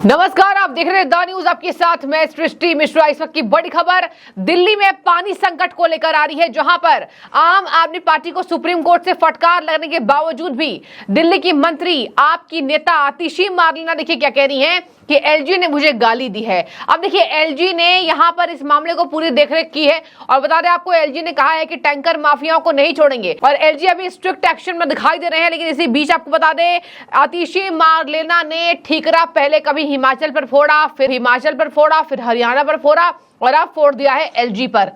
नमस्कार, आप देख रहे हैं द न्यूज। आपके साथ मैं सृष्टि मिश्रा। इस वक्त की बड़ी खबर दिल्ली में पानी संकट को लेकर आ रही है, जहां पर आम आदमी पार्टी को सुप्रीम कोर्ट से फटकार लगने के बावजूद भी दिल्ली की मंत्री, आपकी नेता आतिशी मार्लेना देखिए क्या कह रही हैं कि एलजी ने मुझे गाली दी है। अब देखिए, एलजी ने यहां पर इस मामले को पूरी देखरेख की है और बता दें आपको, एलजी ने कहा है कि टैंकर माफियाओं को नहीं छोड़ेंगे और एलजी अभी स्ट्रिक्ट एक्शन में दिखाई दे रहे हैं। लेकिन इसी बीच आपको बता दें, आतिशी मार्लेना ने ठीकरा पहले कभी हिमाचल पर फोड़ा, फिर हिमाचल पर फोड़ा, फिर हरियाणा पर फोड़ा और अब फोड़ दिया है एलजी पर।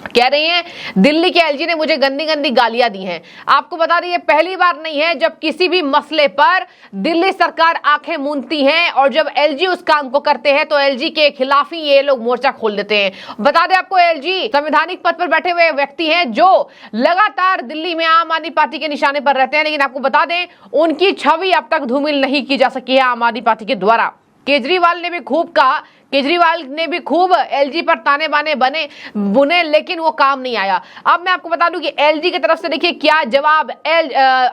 कह रही हैं दिल्ली के एलजी ने मुझे गंदी गंदी गालियां दी हैं। आपको बता दें, ये पहली बार नहीं है जब किसी भी मसले पर दिल्ली सरकार आंखें मूंदती है और जब एलजी उस काम को करते हैं तो एलजी के खिलाफ ही ये लोग मोर्चा खोल देते हैं। बता दें आपको, एलजी संवैधानिक पद पर बैठे हुए व्यक्ति हैं जो लगातार दिल्ली में आम आदमी पार्टी के निशाने पर रहते हैं। लेकिन आपको बता दें, उनकी छवि अब तक धूमिल नहीं की जा सकी है आम आदमी पार्टी के द्वारा। केजरीवाल ने भी खूब एलजी पर ताने बाने बुने, लेकिन वो काम नहीं आया। अब मैं आपको बता दूं कि एलजी की तरफ से देखिए क्या जवाब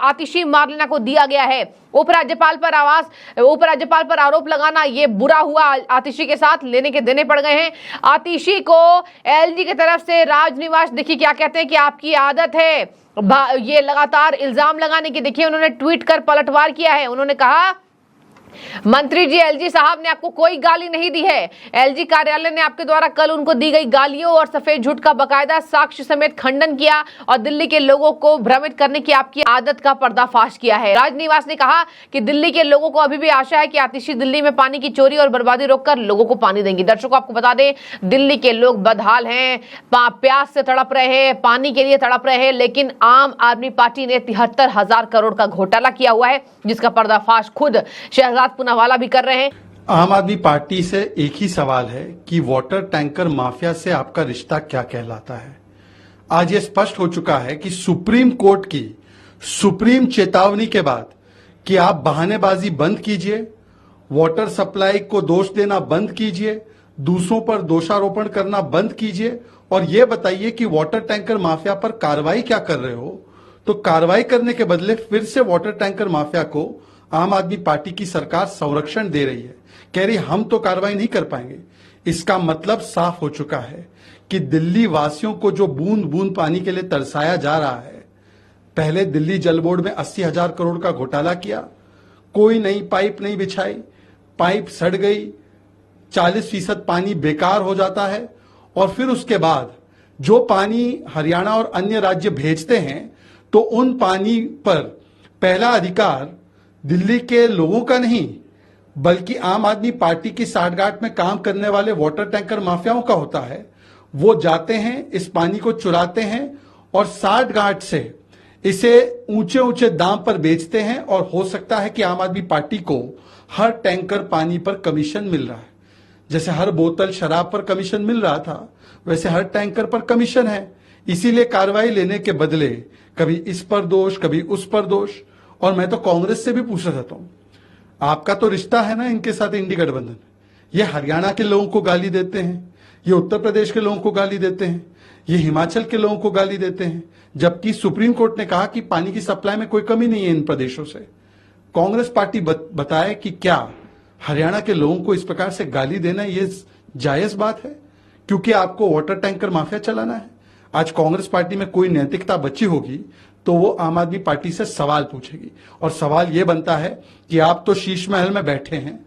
आतिशी मार्लेना को दिया गया है। उपराज्यपाल पर आरोप लगाना ये बुरा हुआ, आतिशी के साथ लेने के देने पड़ गए हैं। आतिशी को एलजी की तरफ से राजनिवास देखिए क्या कहते हैं कि आपकी आदत है ये लगातार इल्जाम लगाने की। देखिए, उन्होंने ट्वीट कर पलटवार किया है। उन्होंने कहा, मंत्री जी, एलजी साहब ने आपको कोई गाली नहीं दी है। एलजी कार्यालय ने आपके द्वारा कल उनको दी गई गालियों और सफेद झूठ का बकायदा साक्ष्य समेत खंडन किया और दिल्ली के लोगों को भ्रमित करने की आपकी आदत का पर्दाफाश किया है। राजनिवास ने कहा कि दिल्ली के लोगों को अभी भी आशा है कि आतिशी दिल्ली में पानी की चोरी और बर्बादी रोककर लोगों को पानी देंगी। दर्शकों, आपको बता दें, दिल्ली के लोग बदहाल हैं, प्यास से तड़प रहे हैं, पानी के लिए तड़प रहे हैं। लेकिन आम आदमी पार्टी ने 73,000 करोड़ का घोटाला किया हुआ है, जिसका पर्दाफाश खुद शहजाद पूनावाला भी कर रहे हैं। आम आदमी पार्टी से एक ही सवाल है कि वाटर टैंकर माफिया से आपका रिश्ता क्या कहलाता है। आज ये स्पष्ट हो चुका है कि सुप्रीम कोर्ट की सुप्रीम चेतावनी के बाद कि आप बहानेबाजी बंद कीजिए, वाटर सप्लाई को दोष देना बंद कीजिए, दूसरों पर दोषारोपण करना बंद कीजिए और ये बताइए कि वाटर टैंकर माफिया पर कार्रवाई क्या कर रहे हो। तो कार्रवाई करने के बदले फिर से वाटर टैंकर माफिया को आम आदमी पार्टी की सरकार संरक्षण दे रही है, कह रही हम तो कार्रवाई नहीं कर पाएंगे। इसका मतलब साफ हो चुका है कि दिल्ली वासियों को जो बूंद बूंद पानी के लिए तरसाया जा रहा है, पहले दिल्ली जल बोर्ड में 80,000 करोड़ का घोटाला किया, कोई नई पाइप नहीं बिछाई, पाइप सड़ गई, 40% पानी बेकार हो जाता है और फिर उसके बाद जो पानी हरियाणा और अन्य राज्य भेजते हैं तो उन पानी पर पहला अधिकार दिल्ली के लोगों का नहीं बल्कि आम आदमी पार्टी की साठगांठ में काम करने वाले वाटर टैंकर माफियाओं का होता है। वो जाते हैं, इस पानी को चुराते हैं और साठगांठ से इसे ऊंचे ऊंचे दाम पर बेचते हैं और हो सकता है कि आम आदमी पार्टी को हर टैंकर पानी पर कमीशन मिल रहा है। जैसे हर बोतल शराब पर कमीशन मिल रहा था, वैसे हर टैंकर पर कमीशन है। इसीलिए कार्रवाई लेने के बदले कभी इस पर दोष, कभी उस पर दोष। और मैं तो कांग्रेस से भी पूछना चाहता हूं, आपका तो रिश्ता है ना इनके साथ, इंडी गठबंधन। ये हरियाणा के लोगों को गाली देते हैं, ये उत्तर प्रदेश के लोगों को गाली देते हैं, ये हिमाचल के लोगों को गाली देते हैं, जबकि सुप्रीम कोर्ट ने कहा कि पानी की सप्लाई में कोई कमी नहीं है इन प्रदेशों से। कांग्रेस पार्टी बताए कि क्या हरियाणा के लोगों को इस प्रकार से गाली देना ये जायज बात है, क्योंकि आपको वाटर टैंकर माफिया चलाना है। आज कांग्रेस पार्टी में कोई नैतिकता बची होगी तो वो आम आदमी पार्टी से सवाल पूछेगी और सवाल ये बनता है कि आप तो शीश महल में बैठे हैं,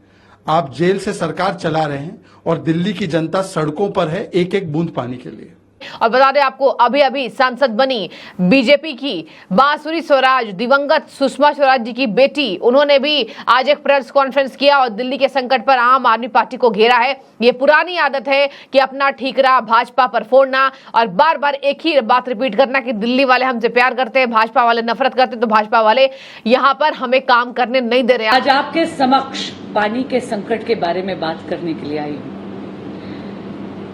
आप जेल से सरकार चला रहे हैं और दिल्ली की जनता सड़कों पर है एक एक बूंद पानी के लिए। और बता दें आपको, अभी अभी सांसद बनी बीजेपी की बांसुरी स्वराज, दिवंगत सुषमा स्वराज जी की बेटी, उन्होंने भी आज एक प्रेस कॉन्फ्रेंस किया और दिल्ली के संकट पर आम आदमी पार्टी को घेरा है। ये पुरानी आदत है कि अपना ठीकरा भाजपा पर फोड़ना और बार बार एक ही बात रिपीट करना कि दिल्ली वाले हमसे प्यार करते हैं, भाजपा वाले नफरत करते हैं, तो भाजपा वाले यहाँ पर हमें काम करने नहीं दे रहे। आज आपके समक्ष पानी के संकट के बारे में बात करने के लिए आई हूं।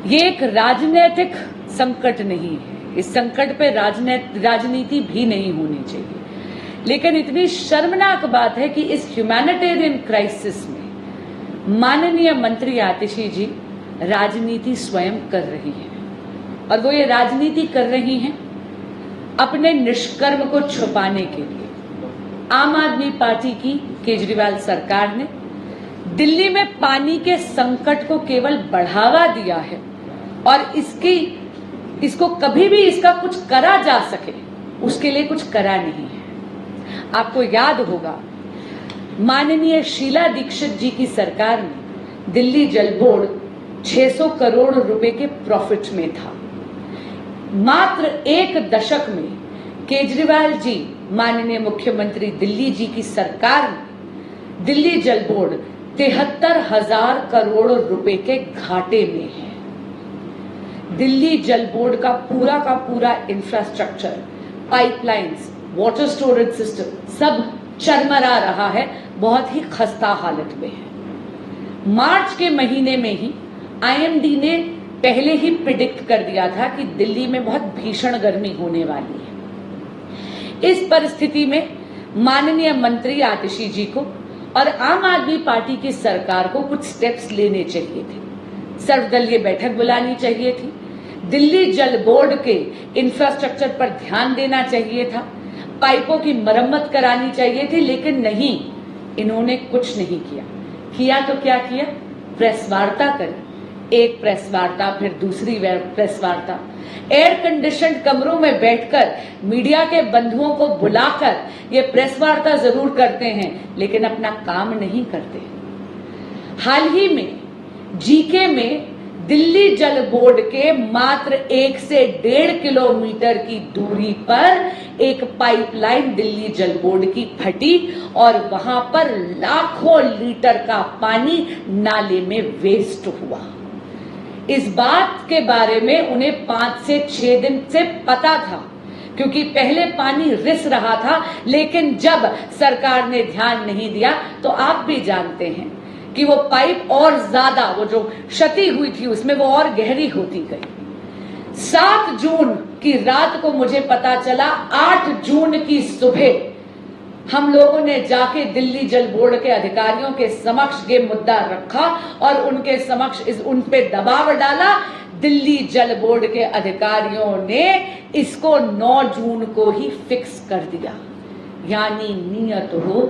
ये एक राजनीतिक संकट नहीं है, इस संकट पे राजनीति भी नहीं होनी चाहिए। लेकिन इतनी शर्मनाक बात है कि इस ह्यूमैनिटेरियन क्राइसिस में माननीय मंत्री आतिशी जी राजनीति स्वयं कर रही हैं और वो ये राजनीति कर रही हैं अपने निष्कर्म को छुपाने के लिए। आम आदमी पार्टी की केजरीवाल सरकार ने दिल्ली में पानी के संकट को केवल बढ़ावा दिया है और इसको कभी भी इसका कुछ करा जा सके उसके लिए कुछ करा नहीं है। आपको याद होगा माननीय शीला दीक्षित जी की सरकार में दिल्ली जल बोर्ड 600 करोड़ रुपए के प्रॉफिट में था। मात्र एक दशक में केजरीवाल जी माननीय मुख्यमंत्री दिल्ली जी की सरकार में दिल्ली जल बोर्ड 73,000 करोड़ रुपए के घाटे में है। दिल्ली जल बोर्ड का पूरा infrastructure, pipelines, water storage system सब चरमरा रहा है, बहुत ही खस्ता हालत में है। मार्च के महीने में ही आईएमडी ने पहले ही प्रिडिक्ट कर दिया था कि दिल्ली में बहुत भीषण गर्मी होने वाली है। इस परिस्थिति में माननीय मंत्री आतिशी जी को और आम आदमी पार्टी की सरकार को कुछ स्टेप्स लेने चाहिए थे। सर्वदलीय बैठक बुलानी चाहिए थी, दिल्ली जल बोर्ड के इंफ्रास्ट्रक्चर पर ध्यान देना चाहिए था, पाइपों की मरम्मत करानी चाहिए थी, लेकिन नहीं, इन्होंने कुछ नहीं किया तो क्या किया? प्रेस वार्ता करी, एक प्रेस वार्ता, फिर दूसरी प्रेस वार्ता, एयर कंडीशनड कमरों में बैठकर मीडिया के बंधुओं को बुलाकर ये प्रेस वार्ता जरूर करते हैं लेकिन अपना काम नहीं करते। हाल ही में जीके में दिल्ली जल बोर्ड के मात्र 1 से 1.5 किलोमीटर की दूरी पर एक पाइपलाइन दिल्ली जल बोर्ड की फटी और वहां पर लाखों लीटर का पानी नाले में वेस्ट हुआ। इस बात के बारे में उन्हें 5 से 6 दिन से पता था, क्योंकि पहले पानी रिस रहा था, लेकिन जब सरकार ने ध्यान नहीं दिया तो आप भी जानते हैं कि वो पाइप और ज्यादा, वो जो क्षति हुई थी उसमें वो और गहरी होती गई। 7 जून की रात को मुझे पता चला, 8 जून की सुबह हम लोगों ने जाके दिल्ली जल बोर्ड के अधिकारियों के समक्ष ये मुद्दा रखा और उनके समक्ष उन पे दबाव डाला। दिल्ली जल बोर्ड के अधिकारियों ने इसको 9 जून को ही फिक्स कर दिया। यानी नियत हो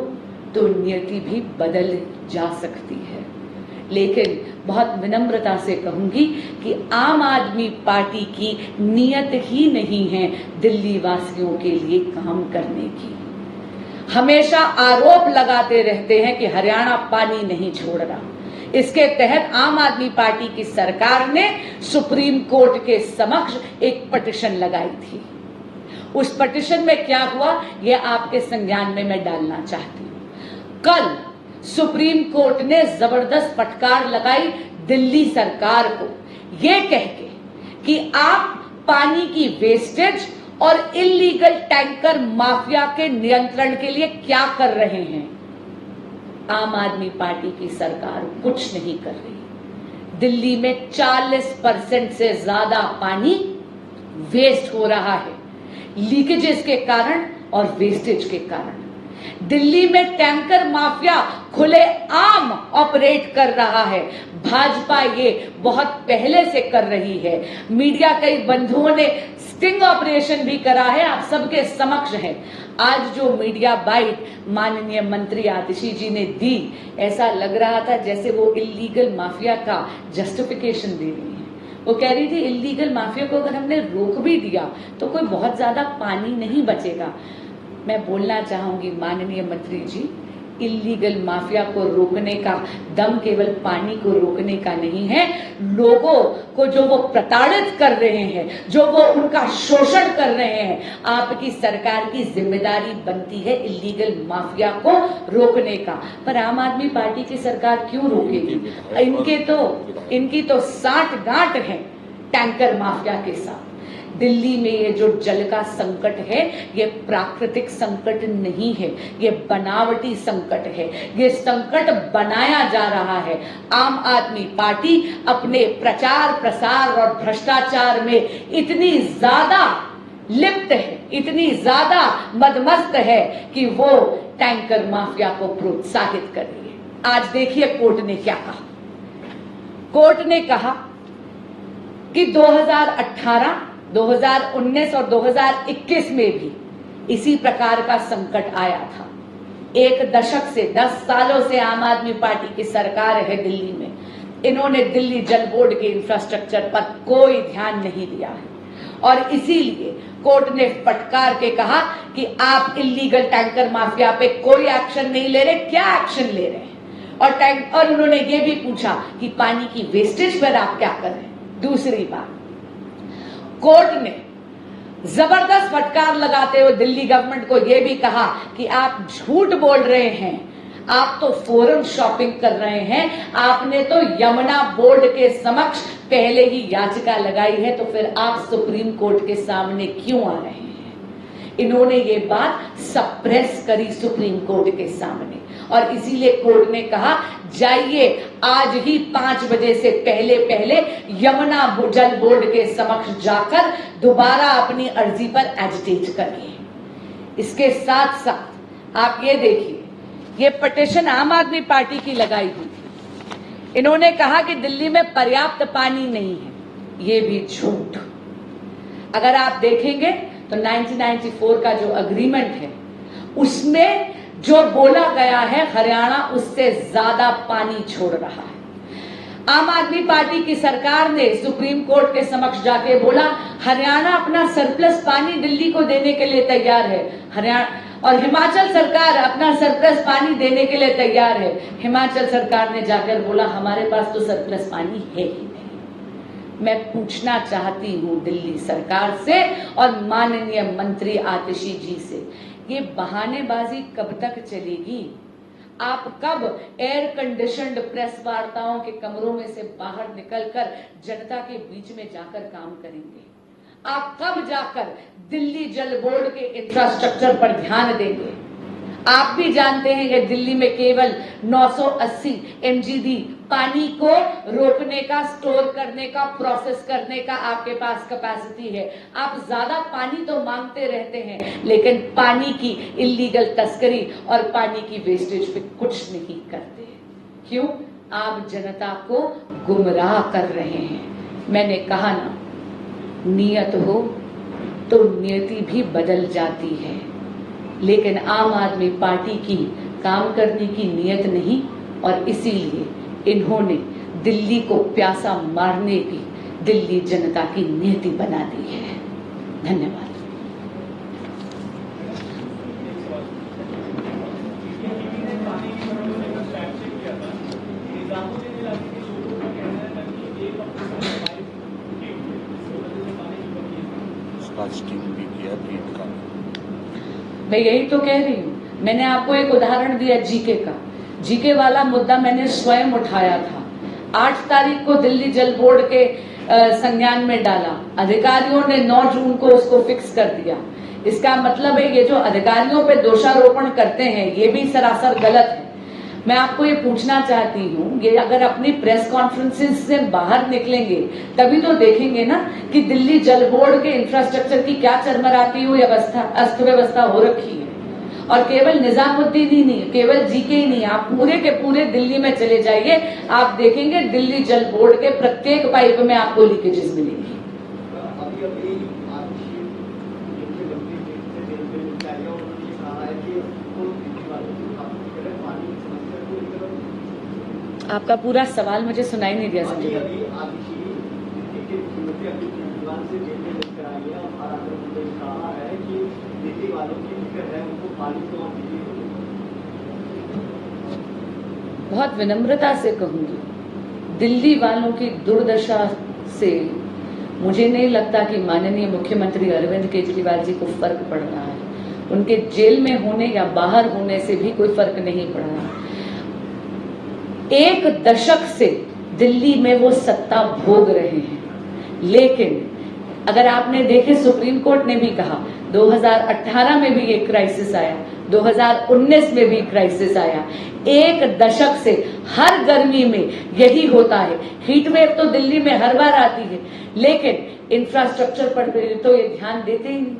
तो नियति भी बदल जा सकती है। लेकिन बहुत विनम्रता से कहूंगी कि आम आदमी पार्टी की नियत ही नहीं है दिल्ली वासियों के लिए काम करने की। हमेशा आरोप लगाते रहते हैं कि हरियाणा पानी नहीं छोड़ रहा। इसके तहत आम आदमी पार्टी की सरकार ने सुप्रीम कोर्ट के समक्ष एक पिटीशन लगाई थी। उस पिटीशन में क्या हुआ यह आपके संज्ञान में मैं डालना चाहती हूं। कल सुप्रीम कोर्ट ने जबरदस्त फटकार लगाई दिल्ली सरकार को, यह कह के कि आप पानी की वेस्टेज और इलीगल टैंकर माफिया के नियंत्रण के लिए क्या कर रहे हैं। आम आदमी पार्टी की सरकार कुछ नहीं कर रही। दिल्ली में 40% से ज्यादा पानी वेस्ट हो रहा है, लीकेजेस के कारण और वेस्टेज के कारण। दिल्ली में टैंकर माफिया खुले आम ऑपरेट कर रहा है। भाजपा ये बहुत पहले से कर रही है। मीडिया कई बंधुओं ने स्टिंग ऑपरेशन भी करा है, आप सबके समक्ष है। आज जो मीडिया बाइट माननीय मंत्री आतिशी जी ने दी, ऐसा लग रहा था जैसे वो इलीगल माफिया का जस्टिफिकेशन दे रही है। वो कह रही थी इलीगल माफिया को अगर हमने रोक भी दिया तो कोई बहुत ज्यादा पानी नहीं बचेगा। मैं बोलना चाहूंगी माननीय मंत्री जी, इलीगल माफिया को रोकने का दम केवल पानी को रोकने का नहीं है। लोगों को जो वो प्रताड़ित कर रहे हैं, जो वो उनका शोषण कर रहे हैं, आपकी सरकार की जिम्मेदारी बनती है इलीगल माफिया को रोकने का। पर आम आदमी पार्टी की सरकार क्यों रोकेगी? इनकी तो साठ गांठ है टैंकर माफिया के साथ। दिल्ली में ये जो जल का संकट है, ये प्राकृतिक संकट नहीं है, ये बनावटी संकट है। ये संकट बनाया जा रहा है। आम आदमी पार्टी अपने प्रचार प्रसार और भ्रष्टाचार में इतनी ज्यादा लिप्त है, इतनी ज्यादा मदमस्त है कि वो टैंकर माफिया को प्रोत्साहित कर रही है। आज देखिए कोर्ट ने क्या कहा। कोर्ट ने कहा कि 2018, 2019 और 2021 में भी इसी प्रकार का संकट आया था। एक दशक से 10 सालों से आम आदमी पार्टी की सरकार है दिल्ली में, इन्होंने दिल्ली जल बोर्ड के इंफ्रास्ट्रक्चर पर कोई ध्यान नहीं दिया है और इसीलिए कोर्ट ने फटकार के कहा कि आप इलीगल टैंकर माफिया पे कोई एक्शन नहीं ले रहे, क्या एक्शन ले रहे हैं? और उन्होंने ये भी पूछा कि पानी की वेस्टेज पर आप क्या कर रहे हैं। दूसरी बात, कोर्ट ने जबरदस्त फटकार लगाते हुए दिल्ली गवर्नमेंट को यह भी कहा कि आप झूठ बोल रहे हैं, आप तो फोरम शॉपिंग कर रहे हैं, आपने तो यमुना बोर्ड के समक्ष पहले ही याचिका लगाई है, तो फिर आप सुप्रीम कोर्ट के सामने क्यों आ रहे हैं? इन्होंने ये बात सप्रेस करी सुप्रीम कोर्ट के सामने और इसीलिए कोर्ट ने कहा जाइए आज ही 5 बजे से पहले यमुना जल बोर्ड के समक्ष जाकर दोबारा अपनी अर्जी पर एजिटेट करिए। इसके साथ साथ आप ये देखिए, ये पिटीशन आम आदमी पार्टी की लगाई हुई थी। इन्होंने कहा कि दिल्ली में पर्याप्त पानी नहीं है, ये भी झूठ। अगर आप देखेंगे तो 1994 का जो अग्रीमेंट है उसमें जो बोला गया है हरियाणा उससे ज्यादा पानी छोड़ रहा है। आम आदमी पार्टी की सरकार ने सुप्रीम कोर्ट के समक्ष जाके बोला हरियाणा अपना सरप्लस पानी दिल्ली को देने के लिए तैयार है, हरियाणा और हिमाचल सरकार अपना सरप्लस पानी देने के लिए तैयार है। हिमाचल सरकार ने जाकर बोला हमारे पास तो सरप्लस पानी है ही नहीं। मैं पूछना चाहती हूं दिल्ली सरकार से और माननीय मंत्री आतिशी जी से, ये बहानेबाजी कब तक चलेगी? आप कब एयर कंडीशनड प्रेस वार्ताओं के कमरों में से बाहर निकलकर जनता के बीच में जाकर काम करेंगे? आप कब जाकर दिल्ली जल बोर्ड के इंफ्रास्ट्रक्चर पर ध्यान देंगे? आप भी जानते हैं कि दिल्ली में केवल 980 MGD पानी को रोकने का, स्टोर करने का, प्रोसेस करने का आपके पास कैपेसिटी है। आप ज्यादा पानी तो मांगते रहते हैं लेकिन पानी की इलीगल तस्करी और पानी की वेस्टेज पे कुछ नहीं करते। क्यों? आप जनता को गुमराह कर रहे हैं। मैंने कहा ना, नियत हो तो नियति भी बदल जाती है, लेकिन आम आदमी पार्टी की काम करने की नियत नहीं और इसीलिए इन्होंने दिल्ली को प्यासा मारने की दिल्ली जनता की नीति बना दी है। धन्यवाद। मैं यही तो कह रही हूँ, मैंने आपको एक उदाहरण दिया जीके का। जीके वाला मुद्दा मैंने स्वयं उठाया था। 8 तारीख को दिल्ली जल बोर्ड के संज्ञान में डाला, अधिकारियों ने 9 जून को उसको फिक्स कर दिया। इसका मतलब है ये जो अधिकारियों पे दोषारोपण करते हैं ये भी सरासर गलत है। मैं आपको ये पूछना चाहती हूँ, ये अगर अपनी प्रेस कॉन्फ्रेंसेस से बाहर निकलेंगे तभी तो देखेंगे ना कि दिल्ली जल बोर्ड के इंफ्रास्ट्रक्चर की क्या चरमराती हुई अवस्था, अस्त व्यवस्था हो रखी है। और केवल निजामुद्दीन ही नहीं, केवल जीके ही नहीं, आप पूरे के पूरे दिल्ली में चले जाइए, आप देखेंगे दिल्ली जल बोर्ड के प्रत्येक पाइप में आपको लीकेजेस मिलेंगी। आपका पूरा सवाल मुझे सुनाई नहीं दिया संजय भाई। बहुत विनम्रता से कहूंगी, दिल्ली वालों की दुर्दशा से मुझे नहीं लगता कि माननीय मुख्यमंत्री अरविंद केजरीवाल जी को फर्क पड़ रहा है। उनके जेल में होने या बाहर होने से भी कोई फर्क नहीं पड़ रहा। 1 दशक से दिल्ली में वो सत्ता भोग रहे हैं, लेकिन अगर आपने देखे सुप्रीम कोर्ट ने भी कहा 2018 में भी एक क्राइसिस आया, 2019 में भी क्राइसिस आया। 1 दशक से हर गर्मी में यही होता है। हीट वेव तो दिल्ली में हर बार आती है, लेकिन इंफ्रास्ट्रक्चर पर तो ये ध्यान देते ही नहीं।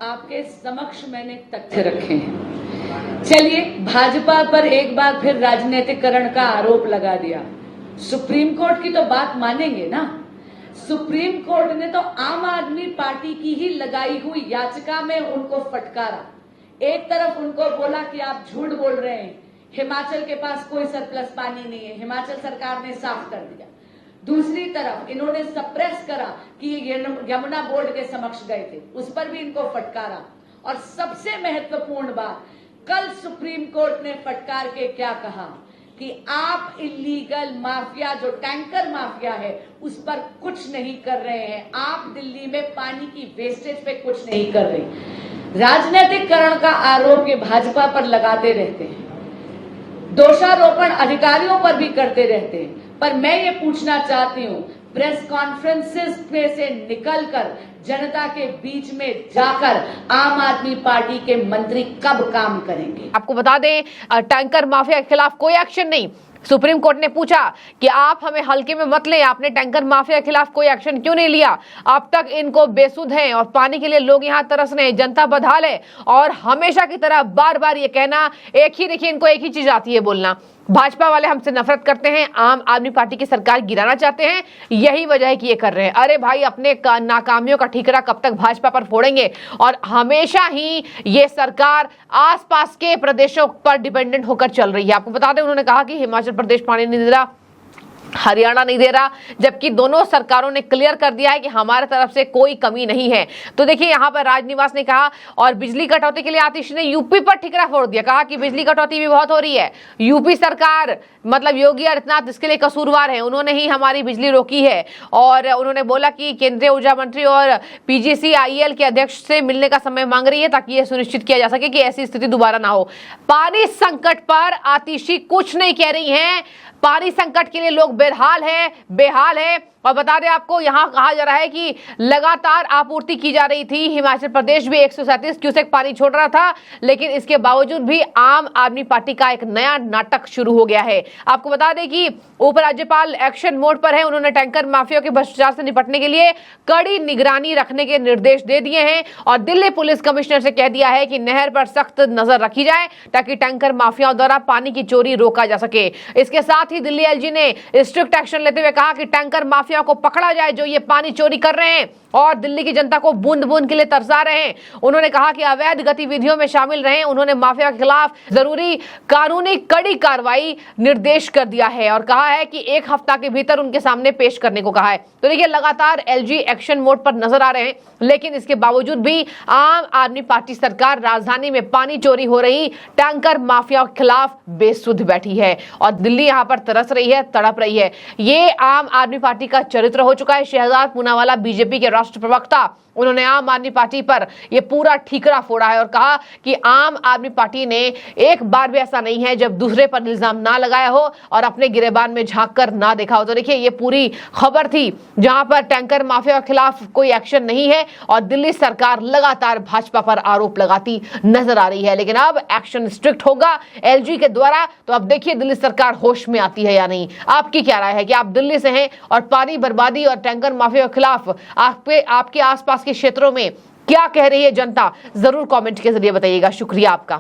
आपके समक्ष मैंने तथ्य रखे हैं। चलिए, भाजपा पर एक बार फिर राजनीतिकरण का आरोप लगा दिया। सुप्रीम कोर्ट की तो बात मानेंगे ना। सुप्रीम कोर्ट ने तो आम आदमी पार्टी की ही लगाई हुई याचिका में उनको फटकारा। एक तरफ उनको बोला कि आप झूठ बोल रहे हैं, हिमाचल के पास कोई सरप्लस पानी नहीं है, हिमाचल सरकार ने साफ कर दिया। दूसरी तरफ इन्होंने सप्रेस करा कि ये यमुना बोर्ड के समक्ष गए थे, उस पर भी इनको फटकारा। और सबसे महत्वपूर्ण बात, कल सुप्रीम कोर्ट ने फटकार के क्या कहा कि आप इलीगल माफिया, जो टैंकर माफिया है, उस पर कुछ नहीं कर रहे हैं। आप दिल्ली में पानी की वेस्टेज पे कुछ नहीं कर रहे। राजनीतिकरण का आरोप ये भाजपा पर लगाते रहते हैं, दोषारोपण अधिकारियों पर भी करते रहते हैं। पर मैं ये पूछना चाहती हूं, प्रेस कॉन्फ्रेंसेस में से निकलकर जनता के बीच में जाकर आम आदमी पार्टी के मंत्री कब काम करेंगे? आपको बता दें, टैंकर माफिया के खिलाफ कोई एक्शन नहीं। सुप्रीम कोर्ट ने पूछा कि आप हमें हल्के में मत लें, आपने टैंकर माफिया के खिलाफ कोई एक्शन क्यों नहीं लिया? अब तक इनको बेसुध हैं और पानी के लिए लोग यहाँ तरस रहे हैं, जनता बदहाल है। और हमेशा की तरह बार बार ये कहना, एक ही देखिए, इनको एक ही चीज आती है बोलना, भाजपा वाले हमसे नफरत करते हैं, आम आदमी पार्टी की सरकार गिराना चाहते हैं, यही वजह है कि ये कर रहे हैं। अरे भाई, अपने नाकामियों का ठीकरा कब तक भाजपा पर फोड़ेंगे? और हमेशा ही ये सरकार आसपास के प्रदेशों पर डिपेंडेंट होकर चल रही है। आपको बता दें, उन्होंने कहा कि हिमाचल प्रदेश पानी नहीं दे रहा, हरियाणा नहीं दे रहा, जबकि दोनों सरकारों ने क्लियर कर दिया है कि हमारे तरफ से कोई कमी नहीं है। तो देखिए, यहाँ पर राजनिवास ने कहा, और बिजली कटौती के लिए आतिश ने यूपी पर ठिकरा फोड़ दिया, कहा कि बिजली कटौती भी बहुत हो रही है, यूपी सरकार मतलब योगी आदित्यनाथ इसके लिए कसूरवार है, उन्होंने ही हमारी बिजली रोकी है। और उन्होंने बोला कि केंद्रीय ऊर्जा मंत्री और PGCIL के अध्यक्ष से मिलने का समय मांग रही है ताकि यह सुनिश्चित किया जा सके कि ऐसी स्थिति दोबारा ना हो। पानी संकट पर आतिशी कुछ नहीं कह रही हैं। पानी संकट के लिए लोग बेहाल है। और बता दें आपको, यहां कहा जा रहा है कि लगातार आपूर्ति की जा रही थी। हिमाचल प्रदेश भी 137 क्यूसेक पानी छोड़ रहा था, लेकिन इसके बावजूद भी आम आदमी पार्टी का एक नया नाटक शुरू हो गया है। आपको बता दें कि उपराज्यपाल एक्शन मोड पर है। उन्होंने टैंकर माफिया के भ्रष्टाचार से निपटने के लिए कड़ी निगरानी रखने के निर्देश दे दिए हैं और दिल्ली पुलिस कमिश्नर से कह दिया है कि नहर पर सख्त नजर रखी जाए ताकि टैंकर माफियाओं द्वारा पानी की चोरी रोका जा सके। इसके साथ ही दिल्ली LG ने स्ट्रिक्ट एक्शन लेते हुए कहा कि टैंकर माफिया को पकड़ा जाए जो ये पानी चोरी कर रहे हैं और दिल्ली की जनता को बूंद बूंद के लिए तरसा रहे हैं। उन्होंने कहा कि अवैध गतिविधियों में शामिल रहे। उन्होंने माफिया के खिलाफ जरूरी कानूनी कड़ी कार्रवाई निर्देश कर दिया है और कहा है कि 1 हफ्ता के भीतर उनके सामने पेश करने को कहा है। तो देखिए, लगातार LG एक्शन मोड पर नजर आ रहे हैं, लेकिन इसके बावजूद भी आम आदमी पार्टी सरकार राजधानी में पानी चोरी हो रही टैंकर माफिया के खिलाफ बेसुध बैठी है और दिल्ली यहां पर तरस रही है, तड़प रही है। ये आम आदमी पार्टी का चरित्र हो चुका है। शहजाद पूनावाला, बीजेपी के राष्ट्र प्रवक्ता, उन्होंने आम आदमी पार्टी पर यह पूरा ठीकरा फोड़ा है और कहा कि आम आदमी पार्टी ने एक बार भी ऐसा नहीं है जब दूसरे पर इल्जाम ना लगाया हो और अपने गिरेबान में झांक कर ना देखा हो। तो देखिए, ये पूरी खबर थी जहां पर टैंकर माफिया के खिलाफ कोई एक्शन नहीं है और दिल्ली सरकार लगातार भाजपा पर आरोप लगाती नजर आ रही है। लेकिन अब एक्शन स्ट्रिक्ट होगा LG के द्वारा, तो अब देखिए दिल्ली सरकार होश में आती है या नहीं। आपकी क्या राय है कि आप दिल्ली से हैं और पानी बर्बादी और टैंकर माफिया के खिलाफ आपके आसपास के क्षेत्रों में क्या कह रही है जनता? जरूर कमेंट के जरिए बताइएगा। शुक्रिया आपका।